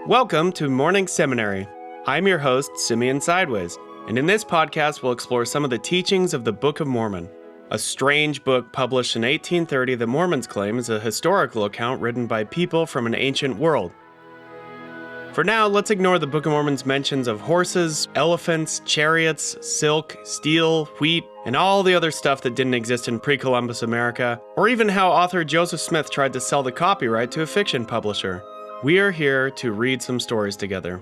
Welcome to Morning Seminary. I'm your host, Simeon Sideways, and in this podcast we'll explore some of the teachings of the Book of Mormon, a strange book published in 1830 that Mormons claim is a historical account written by people from an ancient world. For now, let's ignore the Book of Mormon's mentions of horses, elephants, chariots, silk, steel, wheat, and all the other stuff that didn't exist in pre-Columbus America, or even how author Joseph Smith tried to sell the copyright to a fiction publisher. We are here to read some stories together.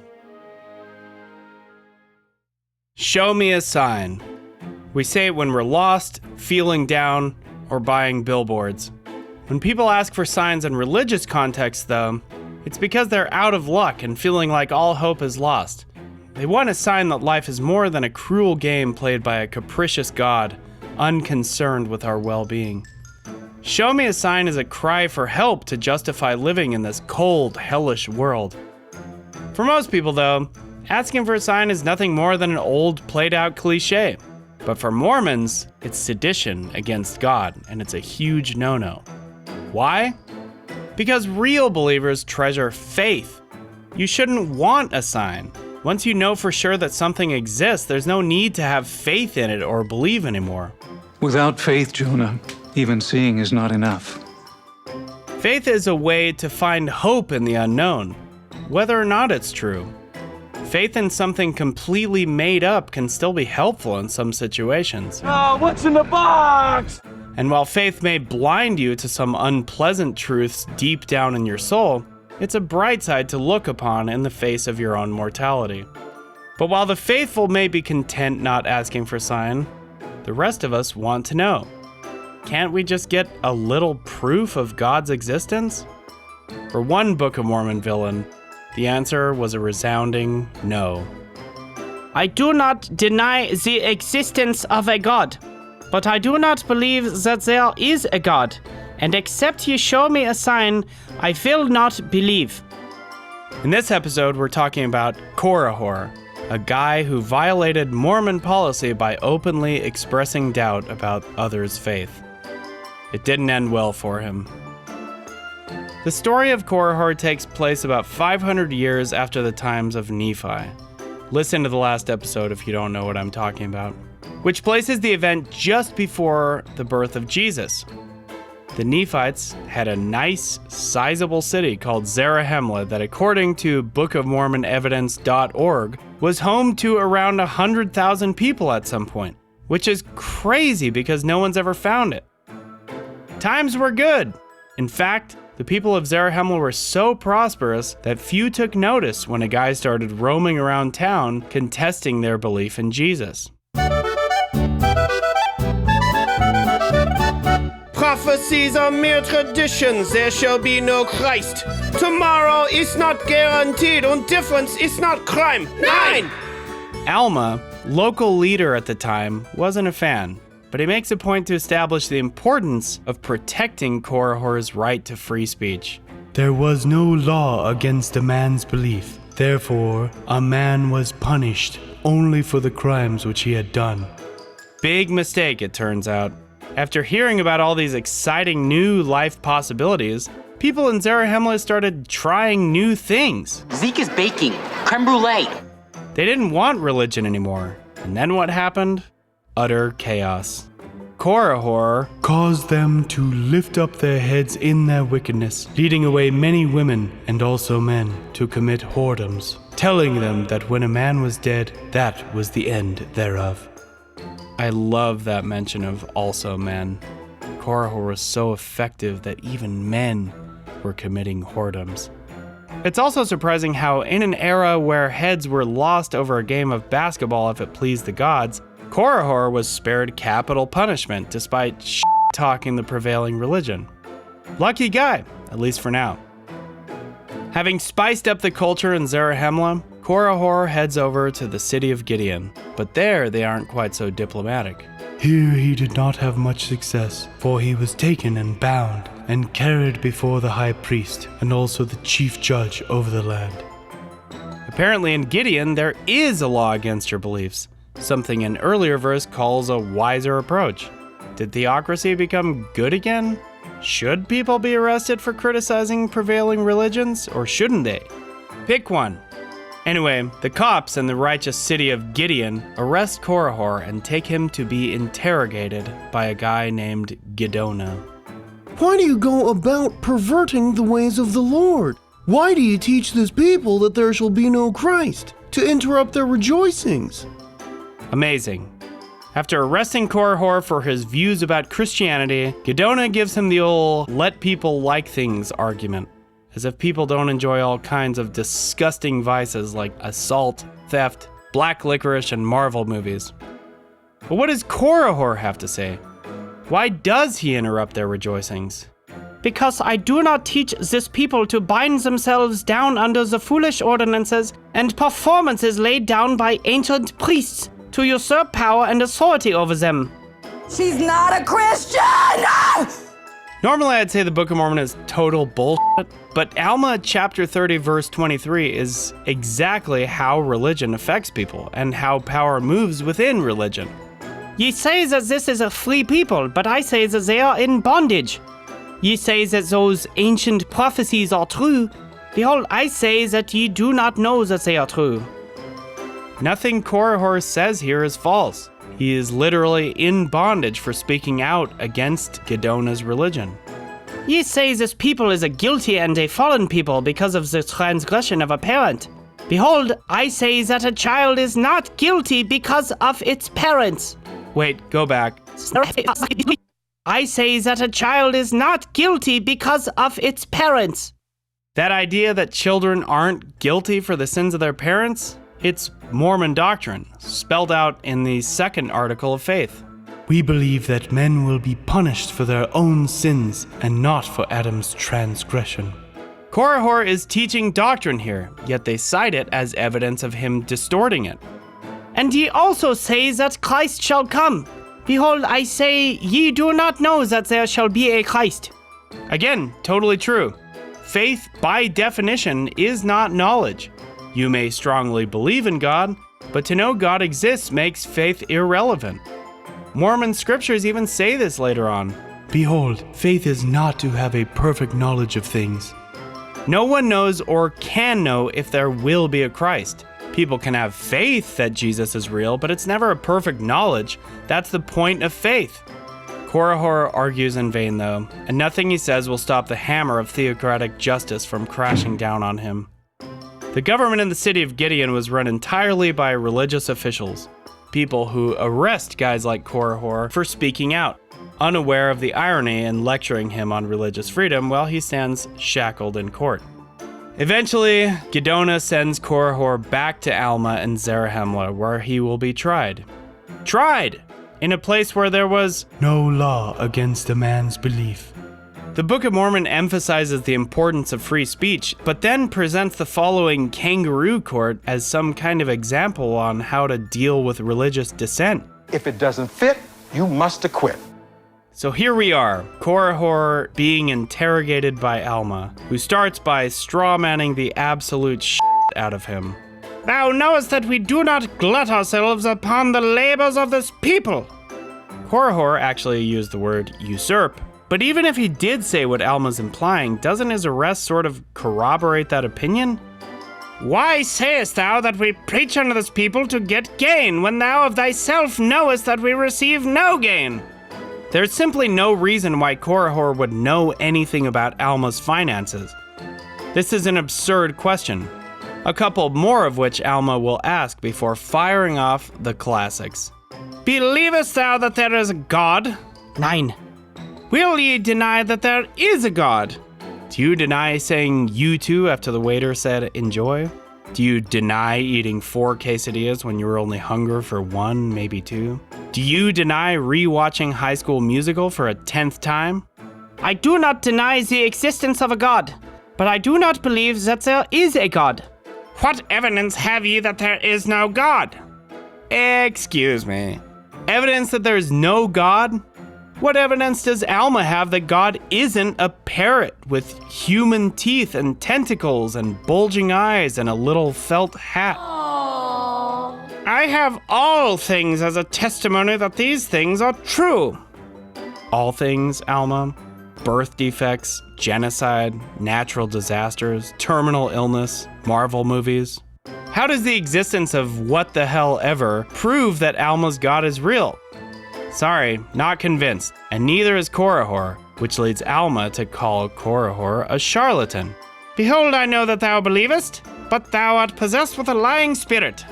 Show me a sign. We say it when we're lost, feeling down, or buying billboards. When people ask for signs in religious contexts, though, it's because they're out of luck and feeling like all hope is lost. They want a sign that life is more than a cruel game played by a capricious God, unconcerned with our well-being. Show me a sign is a cry for help to justify living in this cold, hellish world. For most people, though, asking for a sign is nothing more than an old, played-out cliche. But for Mormons, it's sedition against God, and it's a huge no-no. Why? Because real believers treasure faith. You shouldn't want a sign. Once you know for sure that something exists, there's no need to have faith in it or believe anymore. Without faith, Jonah, even seeing is not enough. Faith is a way to find hope in the unknown, whether or not it's true. Faith in something completely made up can still be helpful in some situations. Oh, what's in the box? And while faith may blind you to some unpleasant truths deep down in your soul, it's a bright side to look upon in the face of your own mortality. But while the faithful may be content not asking for sign, the rest of us want to know. Can't we just get a little proof of God's existence? For one Book of Mormon villain, the answer was a resounding no. I do not deny the existence of a God, but I do not believe that there is a God, and except you show me a sign, I will not believe. In this episode, we're talking about Korihor, a guy who violated Mormon policy by openly expressing doubt about others' faith. It didn't end well for him. The story of Korihor takes place about 500 years after the times of Nephi. Listen to the last episode if you don't know what I'm talking about, which places the event just before the birth of Jesus. The Nephites had a nice, sizable city called Zarahemla that, according to bookofmormonevidence.org, was home to around 100,000 people at some point, which is crazy because no one's ever found it. Times were good. In fact, the people of Zarahemla were so prosperous that few took notice when a guy started roaming around town contesting their belief in Jesus. Prophecies are mere traditions, there shall be no Christ. Tomorrow is not guaranteed and difference is not crime. 9! Alma, local leader at the time, wasn't a fan, but he makes a point to establish the importance of protecting Korihor's right to free speech. There was no law against a man's belief. Therefore, a man was punished only for the crimes which he had done. Big mistake, it turns out. After hearing about all these exciting new life possibilities, people in Zarahemla started trying new things. Zeke is baking. Creme brulee. They didn't want religion anymore. And then what happened? Utter chaos. Korihor caused them to lift up their heads in their wickedness, leading away many women and also men to commit whoredoms, telling them that when a man was dead, that was the end thereof. I love that mention of also men. Korihor was so effective that even men were committing whoredoms. It's also surprising how, in an era where heads were lost over a game of basketball if it pleased the gods, Korihor was spared capital punishment despite talking the prevailing religion. Lucky guy, at least for now. Having spiced up the culture in Zarahemla, Korihor heads over to the city of Gideon, but there they aren't quite so diplomatic. Here he did not have much success, for he was taken and bound and carried before the high priest and also the chief judge over the land. Apparently in Gideon there is a law against your beliefs, something an earlier verse calls a wiser approach. Did theocracy become good again? Should people be arrested for criticizing prevailing religions, or shouldn't they? Pick one. Anyway, the cops in the righteous city of Gideon arrest Korihor and take him to be interrogated by a guy named Giddonah. Why do you go about perverting the ways of the Lord? Why do you teach this people that there shall be no Christ, to interrupt their rejoicings? Amazing. After arresting Korihor for his views about Christianity, Giddonah gives him the old let people like things argument, as if people don't enjoy all kinds of disgusting vices like assault, theft, black licorice, and Marvel movies. But what does Korihor have to say? Why does he interrupt their rejoicings? Because I do not teach this people to bind themselves down under the foolish ordinances and performances laid down by ancient priests to usurp power and authority over them. She's not a Christian! Normally I'd say the Book of Mormon is total bullshit, but Alma chapter 30 verse 23 is exactly how religion affects people and how power moves within religion. Ye say that this is a free people, but I say that they are in bondage. Ye say that those ancient prophecies are true. Behold, I say that ye do not know that they are true. Nothing Korihor says here is false. He is literally in bondage for speaking out against Giddonah's religion. Ye say this people is a guilty and a fallen people because of the transgression of a parent. Behold, I say that a child is not guilty because of its parents. Wait, go back. I say that a child is not guilty because of its parents. That idea that children aren't guilty for the sins of their parents? It's Mormon doctrine, spelled out in the second article of faith. We believe that men will be punished for their own sins and not for Adam's transgression. Korihor is teaching doctrine here, yet they cite it as evidence of him distorting it. And ye also say that Christ shall come. Behold, I say, ye do not know that there shall be a Christ. Again, totally true. Faith, by definition, is not knowledge. You may strongly believe in God, but to know God exists makes faith irrelevant. Mormon scriptures even say this later on. Behold, faith is not to have a perfect knowledge of things. No one knows or can know if there will be a Christ. People can have faith that Jesus is real, but it's never a perfect knowledge. That's the point of faith. Korihor argues in vain, though, and nothing he says will stop the hammer of theocratic justice from crashing down on him. The government in the city of Gideon was run entirely by religious officials, people who arrest guys like Korihor for speaking out, unaware of the irony in lecturing him on religious freedom while he stands shackled in court. Eventually, Giddonah sends Korihor back to Alma and Zarahemla, where he will be tried. Tried! In a place where there was no law against a man's belief. The Book of Mormon emphasizes the importance of free speech, but then presents the following kangaroo court as some kind of example on how to deal with religious dissent. If it doesn't fit, you must acquit. So here we are, Korihor being interrogated by Alma, who starts by strawmanning the absolute shit out of him. Thou knowest that we do not glut ourselves upon the labors of this people. Korihor actually used the word usurp, but even if he did say what Alma's implying, doesn't his arrest sort of corroborate that opinion? Why sayest thou that we preach unto this people to get gain, when thou of thyself knowest that we receive no gain? There's simply no reason why Korihor would know anything about Alma's finances. This is an absurd question, a couple more of which Alma will ask before firing off the classics. Believest thou that there is a God? 9. Will ye deny that there is a God? Do you deny saying you too after the waiter said enjoy? Do you deny eating 4 quesadillas when you were only hungry for 1, maybe 2? Do you deny re-watching High School Musical for a 10th time? I do not deny the existence of a God, but I do not believe that there is a God. What evidence have ye that there is no God? Excuse me. Evidence that there's no God? What evidence does Alma have that God isn't a parrot with human teeth and tentacles and bulging eyes and a little felt hat? I have all things as a testimony that these things are true. All things, Alma? birth defects, genocide, natural disasters, terminal illness, Marvel movies. How does the existence of what the hell ever prove that Alma's God is real? Sorry, not convinced, and neither is Korihor, which leads Alma to call Korihor a charlatan. Behold, I know that thou believest, but thou art possessed with a lying spirit.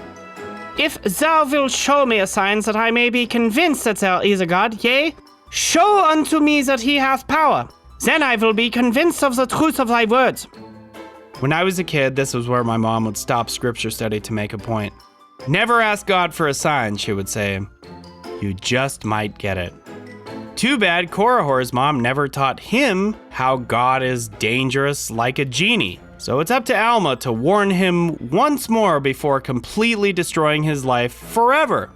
If thou wilt show me a sign that I may be convinced that there is a God, yea, show unto me that he hath power, then I will be convinced of the truth of thy words. When I was a kid, this was where my mom would stop scripture study to make a point. Never ask God for a sign, she would say. You just might get it. Too bad Korihor's mom never taught him how God is dangerous like a genie. So it's up to Alma to warn him once more before completely destroying his life forever.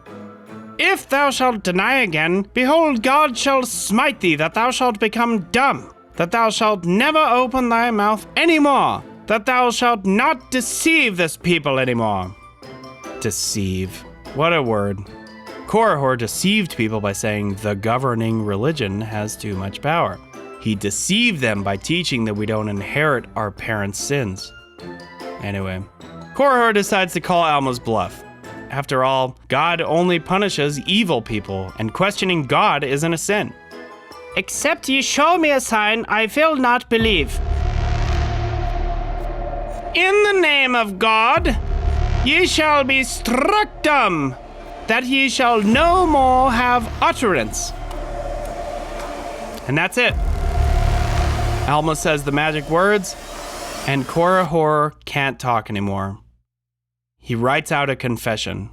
If thou shalt deny again, behold, God shall smite thee, that thou shalt become dumb, that thou shalt never open thy mouth any more, that thou shalt not deceive this people anymore. Deceive. What a word. Korihor deceived people by saying the governing religion has too much power. He deceived them by teaching that we don't inherit our parents' sins. Anyway, Korihor decides to call Alma's bluff. After all, God only punishes evil people, and questioning God isn't a sin. Except ye show me a sign, I will not believe. In the name of God, ye shall be struck dumb, that ye shall no more have utterance. And that's it. Alma says the magic words, and Korihor can't talk anymore. He writes out a confession.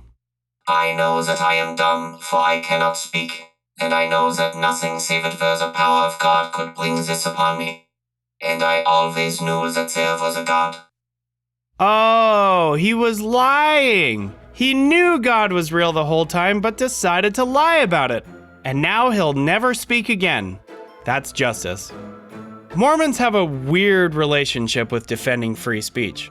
I know that I am dumb, for I cannot speak, and I know that nothing save it were the power of God could bring this upon me. And I always knew that there was a God. Oh, he was lying. He knew God was real the whole time, but decided to lie about it. And now he'll never speak again. That's justice. Mormons have a weird relationship with defending free speech.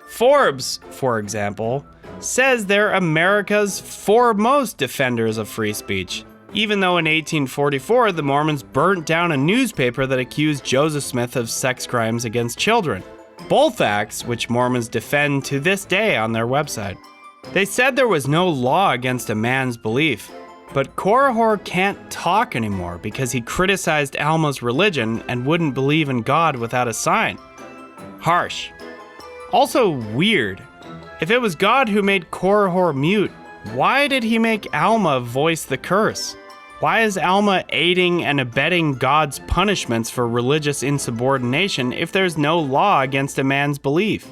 Forbes, for example, says they're America's foremost defenders of free speech, even though in 1844 the Mormons burnt down a newspaper that accused Joseph Smith of sex crimes against children. Both acts which Mormons defend to this day on their website. They said there was no law against a man's belief, but Korihor can't talk anymore because he criticized Alma's religion and wouldn't believe in God without a sign. Harsh. Also weird. If it was God who made Korihor mute, why did he make Alma voice the curse? Why is Alma aiding and abetting God's punishments for religious insubordination if there's no law against a man's belief?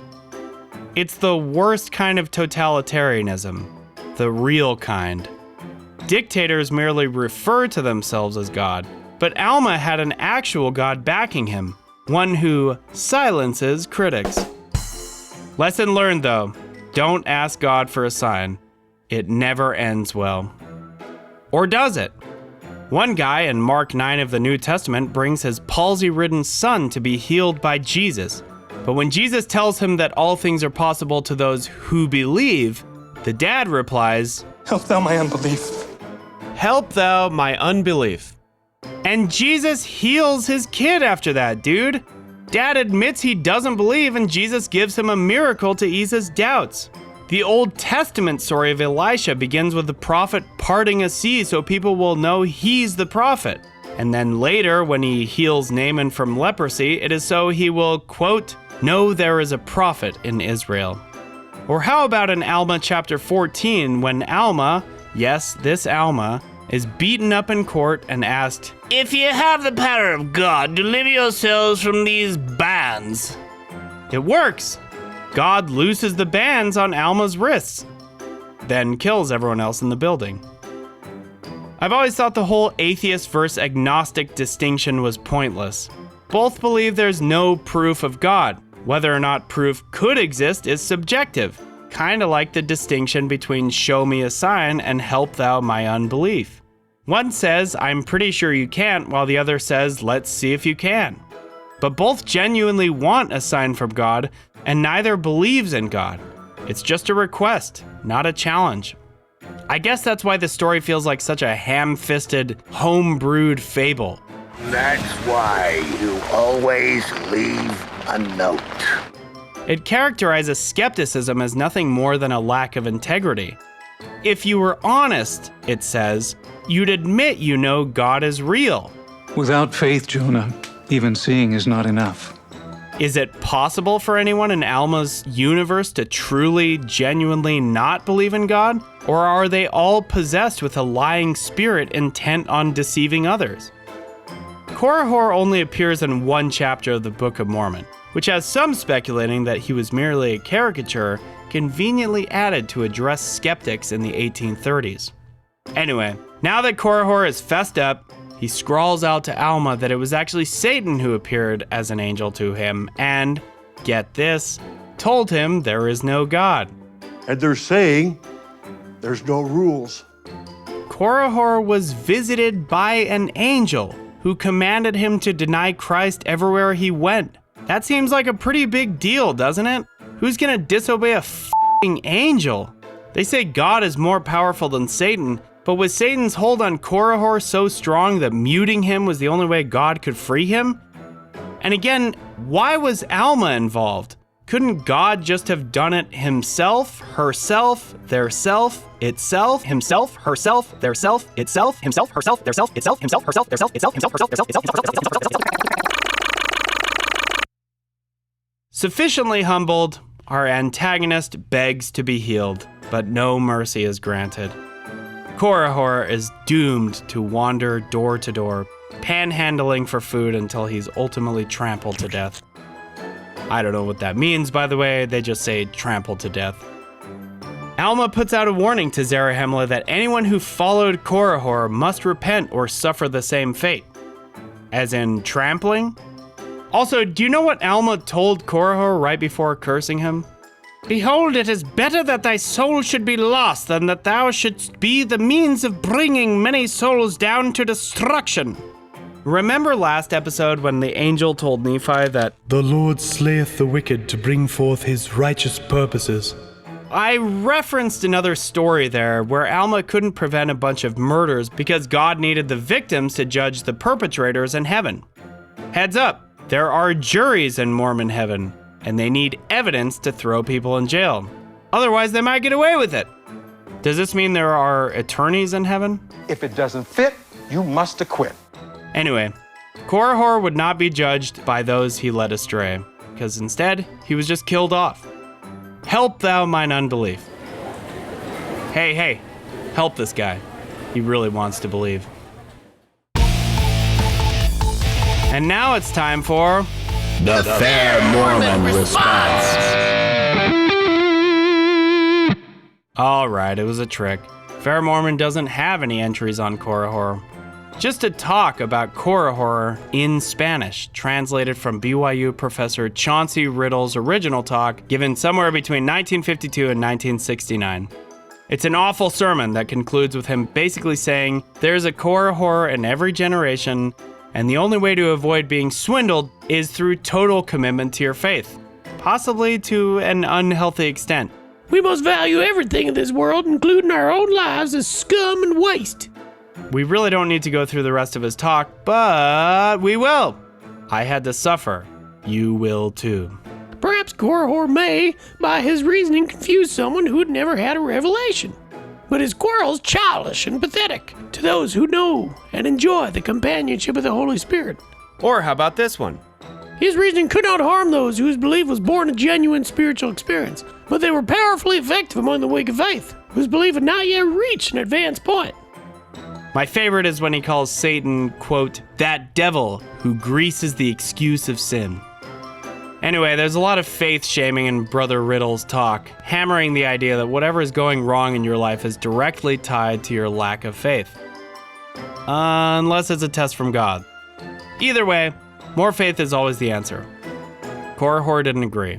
It's the worst kind of totalitarianism, the real kind. Dictators merely refer to themselves as God, but Alma had an actual God backing him, one who silences critics. Lesson learned though, don't ask God for a sign. It never ends well. Or does it? One guy in Mark 9 of the New Testament brings his palsy-ridden son to be healed by Jesus. But when Jesus tells him that all things are possible to those who believe, the dad replies, Help thou my unbelief. Help thou my unbelief. And Jesus heals his kid after that, dude. Dad admits he doesn't believe and Jesus gives him a miracle to ease his doubts. The Old Testament story of Elisha begins with the prophet parting a sea so people will know he's the prophet. And then later, when he heals Naaman from leprosy, it is so he will, quote, know there is a prophet in Israel. Or how about in Alma chapter 14 when Alma, yes, this Alma, is beaten up in court and asked, If ye have the power of God, deliver yourselves from these bands. It works. God looses the bands on Alma's wrists, then kills everyone else in the building. I've always thought the whole atheist versus agnostic distinction was pointless. Both believe there's no proof of God. Whether or not proof could exist is subjective, kind of like the distinction between show me a sign and help thou my unbelief. One says, I'm pretty sure you can't, while the other says, let's see if you can. But both genuinely want a sign from God, and neither believes in God. It's just a request, not a challenge. I guess that's why the story feels like such a ham-fisted, home-brewed fable. That's why you always leave a note. It characterizes skepticism as nothing more than a lack of integrity. If you were honest, it says, you'd admit you know God is real. Without faith, Jonah, even seeing is not enough. Is it possible for anyone in Alma's universe to truly, genuinely not believe in God? Or are they all possessed with a lying spirit intent on deceiving others? Korihor only appears in one chapter of the Book of Mormon, which has some speculating that he was merely a caricature conveniently added to address skeptics in the 1830s. Anyway, now that Korihor is fessed up, he scrawls out to Alma that it was actually Satan who appeared as an angel to him and, get this, told him there is no God. And they're saying there's no rules. Korihor was visited by an angel who commanded him to deny Christ everywhere he went. That seems like a pretty big deal, doesn't it? Who's gonna disobey a f***ing angel? They say God is more powerful than Satan, but was Satan's hold on Korihor so strong that muting him was the only way God could free him? And again, why was Alma involved? Couldn't God just have done it himself, herself, theirself, itself, himself, herself, theirself, itself, himself, herself, theirself, itself, himself, herself, theirself, itself, himself, herself, theirself, itself. Sufficiently humbled, our antagonist begs to be healed, but no mercy is granted. Korihor is doomed to wander door to door, panhandling for food until he's ultimately trampled to death. I don't know what that means, by the way, they just say trampled to death. Alma puts out a warning to Zarahemla that anyone who followed Korihor must repent or suffer the same fate. As in trampling? Also, do you know what Alma told Korihor right before cursing him? Behold, it is better that thy soul should be lost than that thou shouldst be the means of bringing many souls down to destruction. Remember last episode when the angel told Nephi that the Lord slayeth the wicked to bring forth his righteous purposes? I referenced another story there where Alma couldn't prevent a bunch of murders because God needed the victims to judge the perpetrators in heaven. Heads up, there are juries in Mormon heaven, and they need evidence to throw people in jail. Otherwise, they might get away with it. Does this mean there are attorneys in heaven? If it doesn't fit, you must acquit. Anyway, Korihor would not be judged by those he led astray, because instead, he was just killed off. Help thou mine unbelief. Hey, help this guy. He really wants to believe. And now it's time for The Fair Mormon Response. All right, it was a trick. Fair Mormon doesn't have any entries on Korihor. Just a talk about Korihor in Spanish, translated from BYU professor Chauncey Riddle's original talk, given somewhere between 1952 and 1969. It's an awful sermon that concludes with him basically saying, there's a Korihor in every generation, and the only way to avoid being swindled is through total commitment to your faith, possibly to an unhealthy extent. We must value everything in this world, including our own lives, as scum and waste. We really don't need to go through the rest of his talk, but we will. I had to suffer. You will too. Perhaps Korihor may, by his reasoning, confuse someone who had never had a revelation. But his quarrel's childish and pathetic to those who know and enjoy the companionship of the Holy Spirit. Or how about this one? His reasoning could not harm those whose belief was born of genuine spiritual experience, but they were powerfully effective among the weak of faith, whose belief had not yet reached an advanced point. My favorite is when he calls Satan, quote, that devil who greases the excuse of sin. Anyway, there's a lot of faith shaming in Brother Riddle's talk, hammering the idea that whatever is going wrong in your life is directly tied to your lack of faith. Unless it's a test from God. Either way, more faith is always the answer. Korihor didn't agree.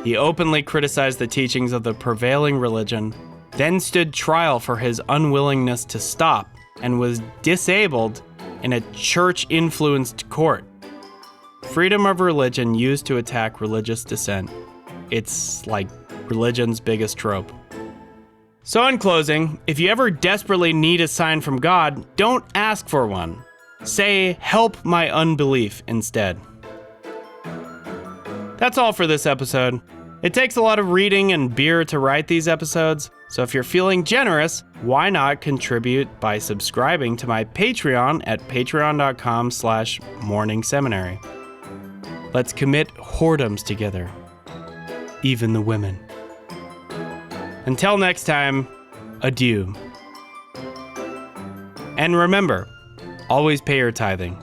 He openly criticized the teachings of the prevailing religion, then stood trial for his unwillingness to stop, and was disabled in a church-influenced court. Freedom of religion used to attack religious dissent. It's like religion's biggest trope. So in closing, if you ever desperately need a sign from God, don't ask for one. Say, help my unbelief instead. That's all for this episode. It takes a lot of reading and beer to write these episodes, so if you're feeling generous, why not contribute by subscribing to my Patreon at patreon.com/morningseminary. Let's commit whoredoms together, even the women. Until next time, adieu. And remember, always pay your tithing.